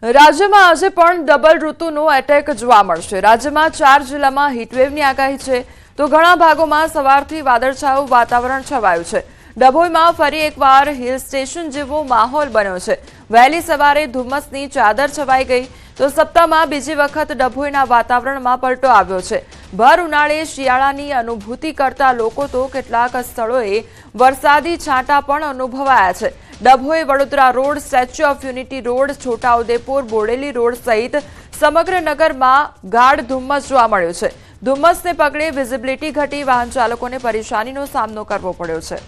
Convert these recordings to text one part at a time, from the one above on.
રાજ્યમાં આજે પણ ડબલ ઋતુનો એટેક જોવા મળશે। રાજ્યમાં 4 જિલ્લામાં હીટવેવની આગાહી છે, તો ઘણા ભાગોમાં સવારથી વાદળછાયું વાતાવરણ છવાયું છે। ડભોઈમાં ફરી એકવાર હિલ સ્ટેશન જેવો માહોલ બન્યો છે। વહેલી સવારે ધુમ્મસની ચાદર છવાઈ ગઈ, તો સપ્તાહમાં બીજી વખત ડભોઈના વાતાવરણમાં પલટો આવ્યો છે। ભર ઉનાળે શિયાળાની અનુભૂતિ કરતા લોકો તો કેટલાક સ્થળોએ વરસાદી છાંટા પણ અનુભવાયા છે। Dabhoi Vadodara road, statue of unity road, Chhota Udepur, Bodeli road સહિત સમગ્ર નગરમાં ગાઢ ધુમ્મસ જોવા મળ્યું છે। ધુમ્મસને પગલે વિઝિબિલિટી ઘટી વાહન ચાલકોને પરેશાનીનો સામનો કરવો પડ્યો છે।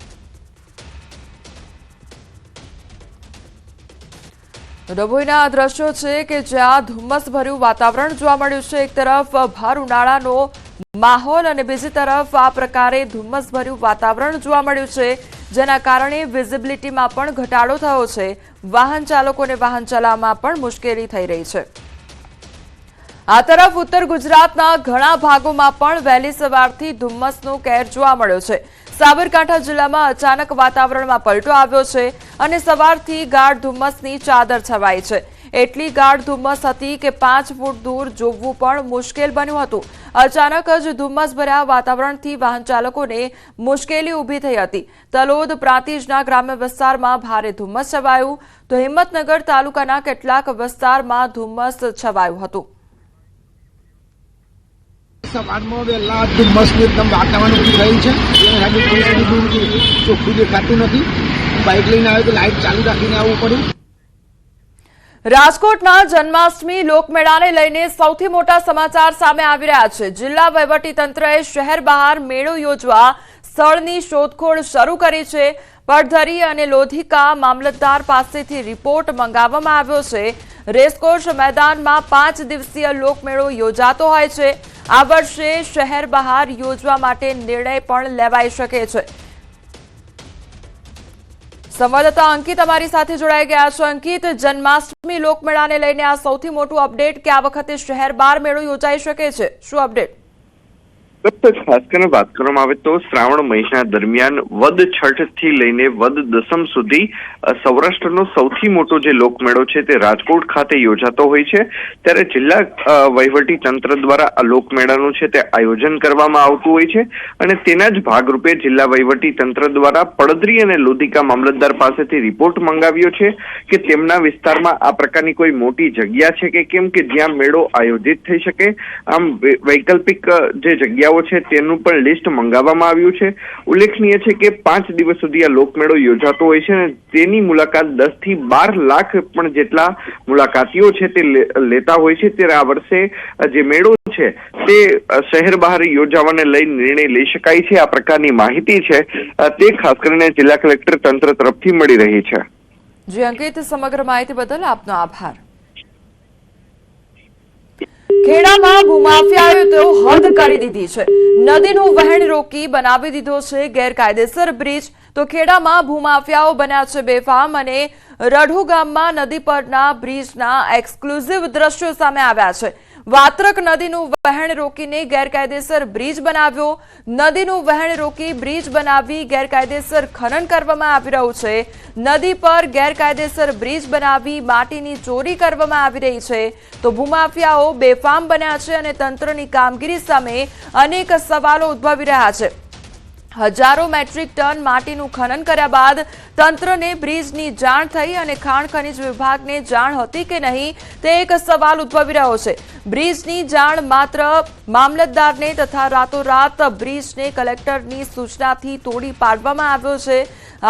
ડભોઈના આ દ્રશ્યો છે કે જ્યાં ધુમ્મસભર્યું વાતાવરણ જોવા મળ્યું છે। એક તરફ ભર ઉનાળાનો માહોલ અને બીજી તરફ આ પ્રકારે ધુમ્મસભર્યું વાતાવરણ જોવા મળ્યું છે, જેના કારણે વિઝિબિલિટીમાં પણ ઘટાડો થયો છે। વાહન ચાલકોને વાહન ચલાવવામાં પણ મુશ્કેલી થઈ રહી છે। આ તરફ ઉત્તર ગુજરાતના ઘણા ભાગોમાં પણ વહેલી સવારથી ધુમ્મસનો કહેર જોવા મળ્યો છે। સાબરકાંઠા જિલ્લામાં અચાનક વાતાવરણમાં પલટો આવ્યો છે અને સવારથી ગાઢ ધુમ્મસની ચાદર છવાઈ છે। એટલી ગાઢ ધુમ્મસ હતી કે 5 ફૂટ દૂર જોવું પણ મુશ્કેલ બન્યું હતું। અચાનક જ ધુમ્મસભર્યા વાતાવરણથી વાહન ચાલકોને મુશ્કેલી ઊભી થઈ હતી। તલોદ પ્રાંતિજના ગ્રામ્ય વિસ્તારમાં ભારે ધુમ્મસ છવાયું, તો હિંમતનગર તાલુકાના કેટલાક વિસ્તારમાં ધુમ્મસ છવાયું હતું। સવારમાં વહેલા ધુમ્મસની એકદમ વાતાવરણ ઊભી થયું છે, ચોખ્ખું દેખાતું નથી। બાઇક લઈને આવ્યો તો લાઇટ ચાલુ રાખીને આવવું પડ્યું। રાજકોટના જન્માષ્ટમી લોકમેળાને લઈને સૌથી મોટા સમાચાર સામે આવી રહ્યા છે। જિલ્લા વહીવટીતંત્રએ શહેર બહાર મેળો યોજવા સ્થળની શોધખોળ શરૂ કરી છે। પડધરી અને લોધિકા મામલતદાર પાસેથી રિપોર્ટ મંગાવવામાં આવ્યો છે। રેસકોર્સ મેદાનમાં 5 દિવસીય લોકમેળો યોજાતો હોય છે। આ વર્ષે શહેર બહાર યોજવા માટે નિર્ણય પણ લેવાઈ શકે છે। સંવાદદાતા અંકિત અમારી સાથે જોડાઈ ગયા છે। અંકિત, જન્માષ્ટમી લોકમેળાને લઈને આ સૌથી મોટું અપડેટ કે આ વખતે શહેર બહાર મેળો યોજાઈ શકે છે, શું અપડેટ? ખાસ કરીને વાત કરવામાં આવે તો શ્રાવણ મહિના દરમિયાન વદ છઠ થી લઈને વદ દસમ સુધી સૌરાષ્ટ્રનો સૌથી મોટો જે લોકમેળો છે તે રાજકોટ ખાતે યોજાતો હોય છે। ત્યારે જિલ્લા વહીવટી તંત્ર દ્વારા આ લોકમેળાનું છે તે આયોજન કરવામાં આવતું હોય છે અને તેના જ ભાગરૂપે જિલ્લા વહીવટી તંત્ર દ્વારા પડદરી અને લોધિકા મામલતદાર પાસેથી રિપોર્ટ મંગાવ્યો છે કે તેમના વિસ્તારમાં આ પ્રકારની કોઈ મોટી જગ્યા છે કે કેમ કે જ્યાં મેળો આયોજિત થઈ શકે। આમ વૈકલ્પિક જે જગ્યાઓ છે તેનું પણ લિસ્ટ મંગાવવામાં આવ્યું છે। ઉલ્લેખનીય છે કે 5 દિવસ સુધી આ લોકમેળો યોજાતો હોય છે અને તેની મુલાકાત 10 થી 12 લાખ પણ જેટલા મુલાકાતીઓ છે તે લેતા હોય છે। ત્યારે આ વર્ષે જે મેળો છે તે શહેર બહાર યોજાવાને લઈ નિર્ણય લઈ શકાય છે, આ પ્રકારની માહિતી છે તે ખાસ કરીને જિલ્લા કલેક્ટર તંત્ર તરફથી મળી રહી છે। જી અંકિત, સમગ્ર માહિતી બદલ આપનો આભાર। ખેડામાં ભૂમાફિયાઓએ તો હદ કરી દીધી છે। નદીનું વહેણ રોકી બનાવી દીધો છે ગેરકાયદેસર બ્રિજ। તો ખેડામાં ભૂમાફિયાઓ બન્યા છે બેફામ અને રઢુ ગામમાં નદી પરના બ્રિજના એક્સક્લુઝિવ દ્રશ્યો સામે આવ્યા છે। વાત્રક નદીનું વહેણ રોકીને ગેરકાયદેસર બ્રિજ બનાવ્યો। નદીનું વહેણ રોકી બ્રિજ બનાવી ગેરકાયદેસર ખનન કરવામાં આવી રહ્યું છે। નદી પર ગેરકાયદેસર બ્રિજ બનાવી માટીની ચોરી કરવામાં આવી રહી છે। તો ભૂમાફિયાઓ બેફામ બન્યા છે અને તંત્રની કામગીરી સામે અનેક સવાલો ઉદ્ભવી રહ્યા છે। હજારો મેટ્રિક ટન માટીનું ખનન કર્યા બાદ તંત્રને બ્રિજની જાણ થઈ અને ખાણ ખનીજ વિભાગને જાણ હતી કે નહીં તે એક સવાલ ઉદ્ભવી રહ્યો છે। બ્રિજની જાણ માત્ર મામલતદારને તથા રાતોરાત બ્રિજને કલેક્ટરની સૂચનાથી તોડી પાડવામાં આવ્યો છે।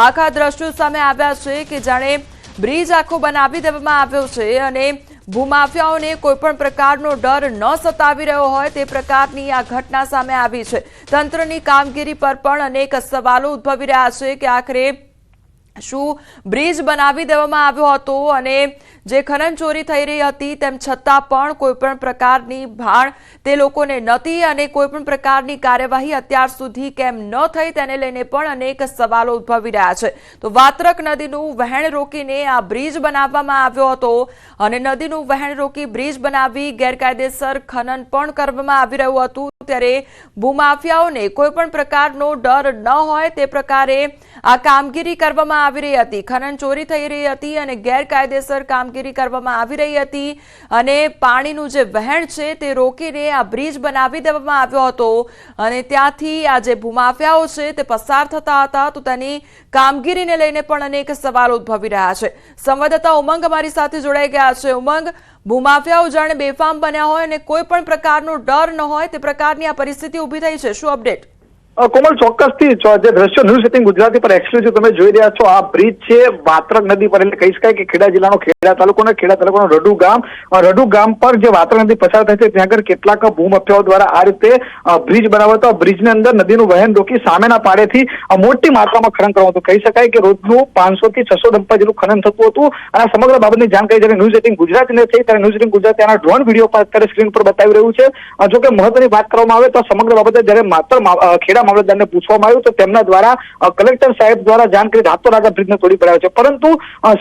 આખા દ્રશ્યો સામે આવ્યા છે કે જાણે બ્રિજ આખો બનાવી દેવામાં આવ્યો છે અને ભૂમાફિયાઓને કોઈ પણ પ્રકારનો ડર ન સતાવી રહ્યો હોય તે પ્રકારની આ ઘટના સામે આવી છે। તંત્રની કામગીરી પર પણ અનેક સવાલો ઉદ્ભવી રહ્યા છે કે આખરે શું બ્રિજ બનાવી દેવામાં આવ્યો હતો અને જે ખનન ચોરી થઈ રહી હતી તેમ છતાં પણ કોઈ પણ પ્રકારની ભાણ તે લોકોને નહોતી અને કોઈ પણ પ્રકારની કાર્યવાહી અત્યાર સુધી કેમ ન થઈ તેને લઈને પણ અનેક સવાલો ઉદ્ભવી રહ્યા છે। તો વાત્રક નદીનું વહેણ રોકીને આ બ્રિજ બનાવવામાં આવ્યો હતો અને નદીનું વહેણ રોકી બ્રિજ બનાવી ગેરકાયદેસર ખનન પણ કરવામાં આવી રહ્યું હતું। ત્યારે ભૂમાફિયાઓને કોઈ પણ પ્રકારનો ડર ન હોય તે પ્રકારે આ કામગીરી કરવામાં આવી રહી હતી, ખનન ચોરી થઈ રહી હતી અને ગેરકાયદેસર કામગીરી કરવામાં આવી રહી હતી અને પાણીનું જે વહેણ છે તે રોકીને આ બ્રિજ બનાવી દેવામાં આવ્યો હતો અને ત્યાંથી આ જે ભૂમાફિયાઓ છે તે પસાર થતા હતા, તો તેની કામગીરીને લઈને પણ અનેક સવાલો ઉદ્ભવી રહ્યા છે. સંવાદદાતા ઉમંગ અમારી સાથે જોડાઈ ગયા છે. ઉમંગ, ભૂમાફિયાઓ જાણે બેફામ બન્યા હોય અને કોઈ પણ પ્રકારનો ડર ન હોય તે પ્રકારની આ પરિસ્થિતિ ઊભી થઈ છે, શું અપડેટ? કોમલ, ચોક્કસથી જે દ્રશ્યો ન્યૂઝ 18 ગુજરાતી પર એક્સક્લુઝિવ તમે જોઈ રહ્યા છો, આ બ્રિજ છે વાત્રક નદી પર, એટલે કહી શકાય કે ખેડા જિલ્લાનો ખેડા તાલુકાનો રડુ ગામ પર જે વાત્રક નદી પસાર થાય છે ત્યાં આગળ કેટલાક ભૂમાફિયાઓ દ્વારા આ રીતે બ્રિજ બનાવ્યો હતો. બ્રિજની અંદર નદીનું વહેણ રોકી સામેના પાડેથી મોટી માત્રામાં ખનન કરવાનું હતું. કહી શકાય કે રોજનું 500 થી 600 ડમ્પર જેટલું ખનન થતું હતું અને આ સમગ્ર બાબતની જાણકારી જ્યારે ન્યૂઝ 18 ગુજરાતીને થઈ ત્યારે ન્યૂઝ 18 ગુજરાતી આના ડ્રોન વિડીયો પર અત્યારે સ્ક્રીન પર બતાવી રહ્યું છે. જોકે મહત્વની વાત કરવામાં આવે તો સમગ્ર બાબતે જ્યારે માત્ર ખેડા મામલતદારને પૂછવામાં આવ્યું તો તેમના દ્વારા કલેક્ટર સાહેબ દ્વારા જાણકારી રાતોરાત બ્રિજને તોડી પડાયો છે. પરંતુ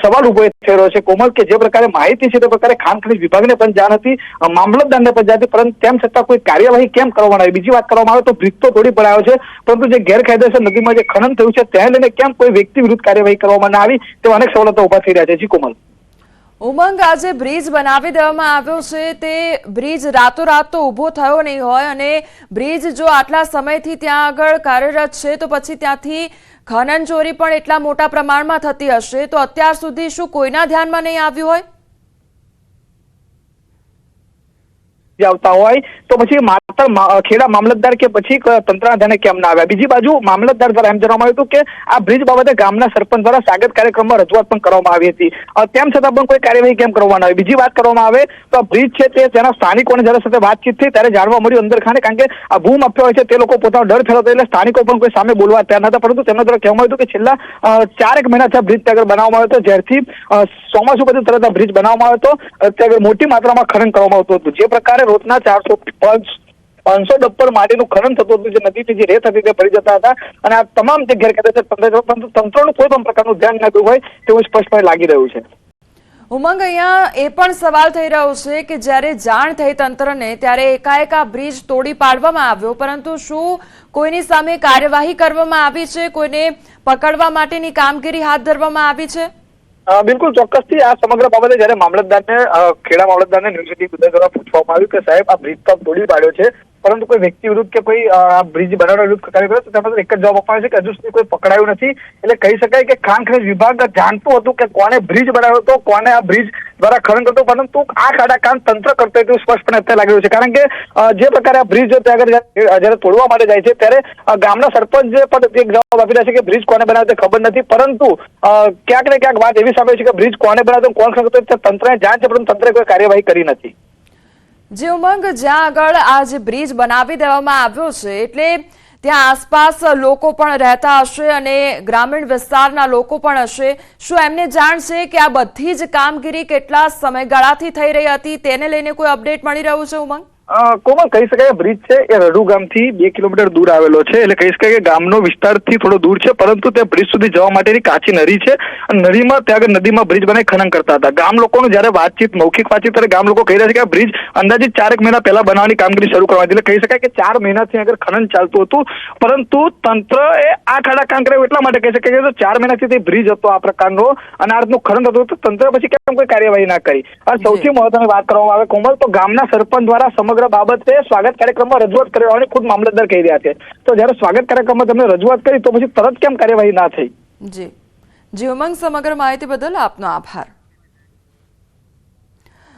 સવાલ ઉભો થઈ રહ્યો છે કોમલ, કે જે પ્રકારે માહિતી છે તે પ્રકારે ખાણ ખનીજ વિભાગને પણ જાણ હતી, મામલતદારને પણ જાણ હતી, પરંતુ તેમ છતાં કોઈ કાર્યવાહી કેમ કરવામાં આવી? બીજી વાત કરવામાં આવે તો બ્રિજ તો તોડી પડાયો છે, પરંતુ જે ગેરકાયદેસર નદીમાં જે ખનન થયું છે તેને લઈને કેમ કોઈ વ્યક્તિ વિરુદ્ધ કાર્યવાહી કરવામાં ના આવી તેવા અનેક સવાલો ઉભા થઈ રહ્યા છે. જી કોમલ. ઉમંગ, આજે બ્રિજ બનાવી દેવામાં આવ્યો છે તે બ્રિજ રાતોરાત તો ઊભો થયો નહીં હોય અને બ્રિજ જો આટલા સમયથી ત્યાં આગળ કાર્યરત છે તો પછી ત્યાંથી ખનન ચોરી પણ એટલા મોટા પ્રમાણમાં થતી હશે, તો અત્યાર સુધી શું કોઈના ધ્યાનમાં નહીં આવ્યું હોય? આવતા હોય તો પછી માત્ર ખેડા મામલતદાર કે પછી તંત્રના ધ્યાને કેમ ના આવ્યા? બીજી બાજુ મામલતદાર દ્વારા એમ જણાવવામાં આવ્યું હતું કે આ બ્રિજ બાબતે ગામના સરપંચ દ્વારા સ્વાગત કાર્યક્રમમાં રજૂઆત પણ કરવામાં આવી હતી, તેમ છતાં પણ કોઈ કાર્યવાહી કેમ કરવામાં આવી? બીજી વાત કરવામાં આવે તો આ બ્રિજ છે તે તેના સ્થાનિકોને જયારે સાથે વાતચીત થઈ ત્યારે જાણવા મળ્યું અંદર ખાને, કારણ કે આ ભૂમાફિયા હોય છે તે લોકો પોતાનો ડર ફેલાવતા એટલે સ્થાનિકો પણ કોઈ સામે બોલવા તૈયાર નતા, પરંતુ તેમના દ્વારા કહેવામાં આવ્યું હતું કે છેલ્લા 4 મહિનાથી આ બ્રિજ ત્યાં બનાવવામાં આવ્યો હતો, જ્યારથી ચોમાસું પછી તરત આ બ્રિજ બનાવવામાં આવ્યો હતો ત્યાં મોટી માત્રામાં ખનન કરવામાં આવતું હતું. જે પ્રકારે રોજના 400-500 ડમ્પર માટીનું ખનન થતું હતું, જે નદીથી જે રેત હતી તે ભરી જતા હતા અને આ તમામ જે ગેરકાયદેસર તંત્રનું કોઈ પણ પ્રકારનું ધ્યાન ન હોય તેવું સ્પષ્ટપણે લાગી રહ્યું છે. ઉમંગ, અહીંયા એ પણ સવાલ થઈ રહ્યો છે કે જ્યારે જાણ થઈ તંત્રને ત્યારે એકાએક આ બ્રિજ તોડી પાડવામાં આવ્યો, પરંતુ શું કોઈની સામે કાર્યવાહી કરવામાં આવી છે? કોઈને પકડવા માટેની કામગીરી હાથ ધરવામાં આવી છે? બિલકુલ ચોક્કસથી આ સમગ્ર બાબતે જયારે ખેડા મામલતદારને ન્યૂઝ 18 ગુજરાત દ્વારા પૂછવામાં આવ્યું કે સાહેબ આ બ્રિજ તો તોડી પાડ્યો છે, પરંતુ કોઈ વ્યક્તિ વિરુદ્ધ કે કોઈ આ બ્રિજ બનાવવા વિરુદ્ધ કાર્ય કર્યો, તો તેમાં એક જ જવાબ આપવાનો છે કે હજુ સુધી કોઈ પકડાયું નથી. એટલે કહી શકાય કે ખાણ ખનીજ વિભાગ જાણતું હતું કે કોને બ્રિજ બનાવ્યો હતો, કોને આ બ્રિજ દ્વારા ખનન કરતો, પરંતુ આ ખાડા કામ તંત્ર કરતો એટલું સ્પષ્ટપણે અત્યારે લાગી રહ્યું છે. કારણ કે જે પ્રકારે આ બ્રિજ જયારે તોડવા માટે જાય છે ત્યારે ગામના સરપંચ પણ એક જવાબ આપી રહ્યા છે કે બ્રિજ કોને બનાવ્યો તે ખબર નથી, પરંતુ ક્યાંક ને ક્યાંક વાત એવી સામે છે કે બ્રિજ કોને બનાવ્યો, કોણ ખનન કરતો તંત્રને જાણ છે, પરંતુ તંત્રે કોઈ કાર્યવાહી કરી નથી. જે ઉમંગ, જ્યાં આગળ આ જે બ્રિજ બનાવી દેવામાં આવ્યો છે એટલે ત્યાં આસપાસ લોકો પણ રહેતા હશે અને ગ્રામીણ વિસ્તારના લોકો પણ હશે, શું એમને જાણ છે કે આ બધી જ કામગીરી કેટલા સમયગાળાથી થઈ રહી હતી તેને લઈને કોઈ અપડેટ મળી રહ્યું છે? ઉમંગ, કોમલ, કહી શકાય બ્રિજ છે એ રડુ ગામથી 2 કિલોમીટર દૂર આવેલો છે, એટલે કહી શકાય કે ગામનો વિસ્તારથી થોડો દૂર છે, પરંતુ તે બ્રિજ સુધી જવા માટેની કાચી નદી છે અને નદીમાં ત્યાં આગળ નદીમાં બ્રિજ બનાવી ખનન કરતા હતા. ગામ લોકોનું જયારે મૌખિક વાતચીત ત્યારે ગામ લોકો કહી રહ્યા છે કે આ બ્રિજ અંદાજિત 4 મહિના પહેલા બનાવવાની કામગીરી શરૂ કરવાની, એટલે કહી શકાય કે 4 મહિનાથી આગળ ખનન ચાલતું હતું, પરંતુ તંત્ર એ આ ખાડા કામ કરાવ્યું એટલા માટે કહી શકાય કે 4 મહિનાથી તે બ્રિજ હતો આ પ્રકારનો અને આ રીતનું ખનન થતું હતું, તંત્ર પછી કેમ કોઈ કાર્યવાહી ના કરી? આ સૌથી મહત્વની વાત કરવામાં આવે કોમલ, તો ગામના સરપંચ દ્વારા સમગ્ર બાબતે સ્વાગત કાર્યક્રમમાં રજૂઆત કરી હોવાની ખુદ મામલતદાર કહી રહ્યા છે, તો જયારે સ્વાગત કાર્યક્રમમાં તમને રજૂઆત કરી તો પછી તરત કેમ કાર્યવાહી ના થઈ? જી ઉમંગ, સમગ્ર માહિતી બદલ આપનો આભાર.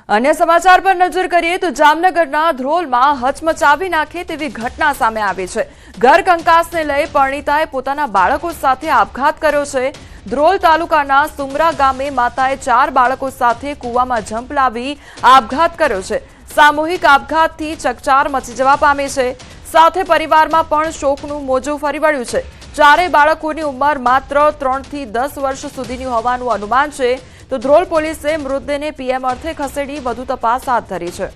અન્ય સમાચાર પર નજર કરીએ તો જામનગરના ધ્રોલમાં હચમચાવી નાખે તેવી ઘટના સામે આવી છે. ઘર કંકાસને લઈ પરિણીતાએ પોતાના બાળકો સાથે આપઘાત કર્યો છે. ધ્રોલ તાલુકાના સુમરા ગામે માતાએ 4 બાળકો સાથે કૂવામાં જંપ લાવી આપઘાત કર્યો છે. સામૂહિક આપઘાતથી ચકચાર મચી જવા પામી છે. સાથે પરિવારમાં પણ શોકનું મોજું ફરી વળ્યું છે. 4 બાળકોની ઉંમર માત્ર 3 થી 10 વર્ષ સુધીની હોવાનું અનુમાન છે. તો ધ્રોલ પોલીસે મૃતદેહને પીએમ અર્થે ખસેડી વધુ તપાસ હાથ ધરી છે.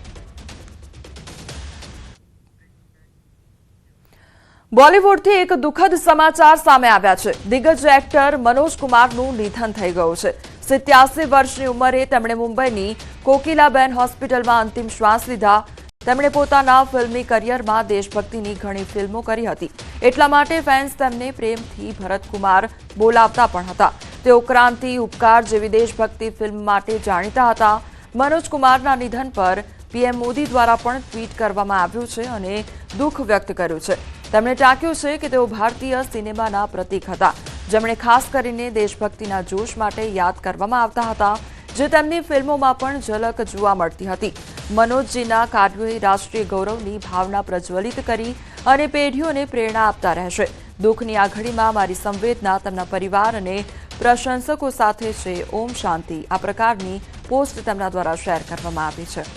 બોલિવૂડથી એક દુઃખદ સમાચાર સામે આવ્યા છે. દિગ્ગજ એક્ટર મનોજ કુમારનું નિધન થઈ ગયું છે. 87 વર્ષની ઉંમરે તેમણે મુંબઈની કોકિલાબેન હોસ્પિટલમાં અંતિમ શ્વાસ લીધા. તેમણે પોતાના ફિલ્મી કરિયરમાં દેશભક્તિની ઘણી ફિલ્મો કરી હતી, એટલા માટે ફેન્સ તેમને પ્રેમથી ભરત કુમાર બોલાવતા પણ હતા. તેઓ ક્રાંતિ, ઉપકાર જેવી દેશભક્તિ ફિલ્મ માટે જાણીતા હતા. મનોજ કુમારના નિધન પર પીએમ મોદી દ્વારા પણ ટ્વીટ કરવામાં આવ્યું છે અને દુઃખ વ્યક્ત કર્યું છે. તેમણે ટાંક્યું છે કે તેઓ ભારતીય સિનેમાના પ્રતીક હતા, જેમણે ખાસ કરીને દેશભક્તિના જોશ માટે યાદ કરવામાં આવતા હતા, જે તેમની ફિલ્મોમાં પણ ઝલક જોવા મળતી હતી. મનોજજીના કાર્યોએ રાષ્ટ્રીય ગૌરવની ભાવના પ્રજ્વલિત કરી અને પેઢીઓને પ્રેરણા આપતા રહેશે. દુઃખની આ ઘડીમાં મારી સંવેદના તેમના પરિવાર અને પ્રશંસકો સાથે છે. ઓમ શાંતિ. આ પ્રકારની પોસ્ટ તેમના દ્વારા શેર કરવામાં આવી છે.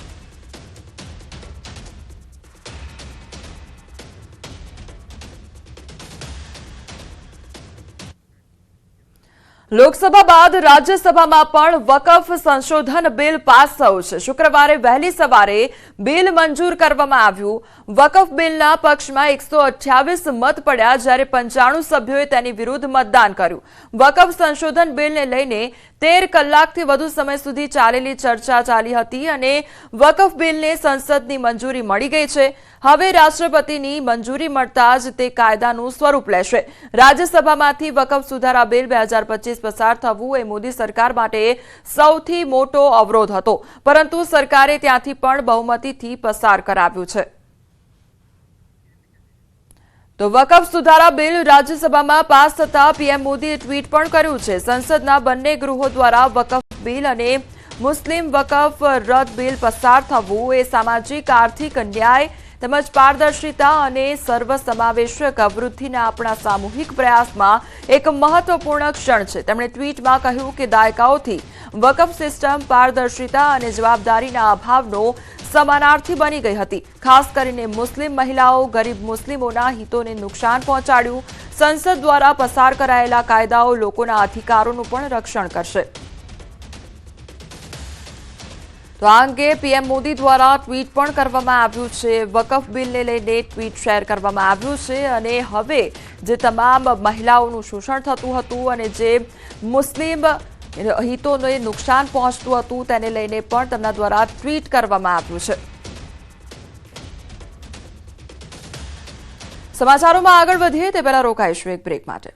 લોકસભા બાદ રાજ્યસભામાં પણ વકફ સંશોધન બિલ પાસ થયું છે. શુક્રવારે વહેલી સવારે બિલ મંજૂર કરવામાં આવ્યું. વકફ બિલના પક્ષમાં 128 મત પડ્યા, જ્યારે 95 સભ્યોએ તેની વિરુદ્ધ મતદાન કર્યું. વકફ સંશોધન બિલને લઈને 13 કલાકથી વધુ સમય સુધી ચાલેલી ચર્ચા ચાલી હતી અને વકફ બિલને સંસદની મંજૂરી મળી ગઈ છે. હવે રાષ્ટ્રપતિની મંજૂરી મળતા જ તે કાયદાનું સ્વરૂપ લેશે. રાજ્યસભામાંથી વકફ સુધારા બિલ 2025 પસાર થવું એ મોદી સરકાર માટે સૌથી મોટો અવરોધ હતો, પરંતુ સરકારે ત્યાંથી પણ બહુમતીથી પસાર કરાવ્યું છે. તો વકફ સુધારા બિલ રાજ્યસભામાં પાસ થતા પીએમ મોદીએ ટ્વીટ પણ કર્યું છે. સંસદના બંને ગૃહો દ્વારા વકફ બિલ અને મુસ્લિમ વકફ રદ બિલ પસાર થવું એ સામાજિક, આર્થિક ન્યાય તેમજ પારદર્શિતા અને સર્વસમાવેશક વૃદ્ધિના આપણા સામૂહિક પ્રયાસમાં એક મહત્વપૂર્ણ ક્ષણ છે. તેમણે ટ્વીટમાં કહ્યું કે દાયકાઓથી વકફ સિસ્ટમ પારદર્શિતા અને જવાબદારીના અભાવનો સમાનાર્થી બની ગઈ હતી. ખાસ કરીને મુસ્લિમ મહિલાઓ, ગરીબ મુસ્લિમોના હિતોને નુકસાન પહોંચાડ્યું. સંસદ દ્વારા પસાર કરાયેલા કાયદાઓ લોકોના અધિકારોનું પણ રક્ષણ કરશે. તો આ અંગે પીએમ મોદી દ્વારા ટ્વીટ પણ કરવામાં આવ્યું છે. વકફ બિલને લઈને ટ્વીટ શેર કરવામાં આવ્યું છે અને હવે જે તમામ મહિલાઓનું શોષણ થતું હતું અને જે મુસ્લિમ હિતોને નુકસાન પહોંચતું હતું તેને લઈને પણ તેમના દ્વારા ટ્વીટ કરવામાં આવ્યું છે. સમાચારોમાં આગળ વધીએ તે પહેલા રોકાઈશું એક બ્રેક માટે.